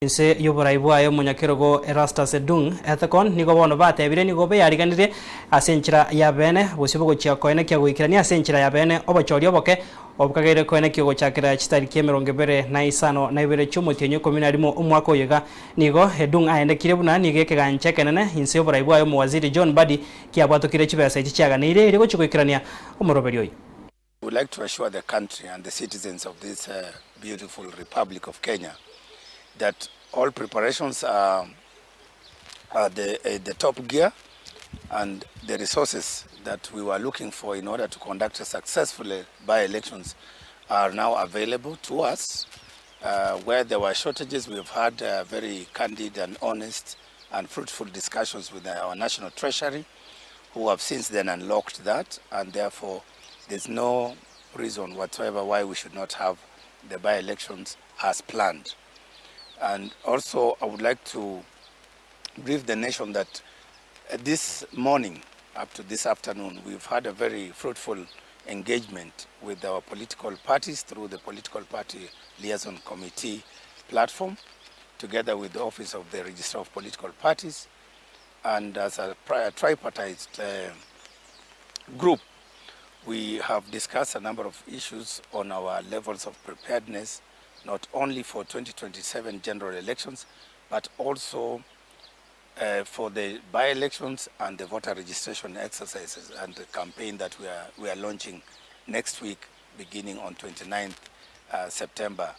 Inse yoboraibuayo munyakirogo Erastus Edung etekon nigo bono batebire nigo beyariganirie asenchira ya bene Bosio gochia koenekya GOIKERANIA asenchira ya bene Obochori Oboke obukagere koenekya gochakira chitariki 25 na ibere chumotenyo 11 omwaka oyega nigo Edung aendekire buna nigo EKEGACHA EKENENE inse yoboraibuayo muwaziri John Badi kiabwatokire CHIBESA chiaganeire iri gochi GOIKERANIA omoroberi oyo. We would like to assure the country and the citizens of this beautiful Republic of Kenya that all preparations are the top gear, and the resources that we were looking for in order to conduct successful by-elections are now available to us. Where there were shortages, we've had very candid and honest and fruitful discussions with our National Treasury, who have since then unlocked that, and therefore there's no reason whatsoever why we should not have the by-elections as planned. And also I would like to brief the nation that this morning up to this afternoon we've had a very fruitful engagement with our political parties through the Political Party Liaison Committee platform, together with the Office of the Registrar of Political Parties, and as a tripartite group we have discussed a number of issues on our levels of preparedness, not only for 2027 general elections, but also for the by-elections and the voter registration exercises and the campaign that we are launching next week, beginning on 29th September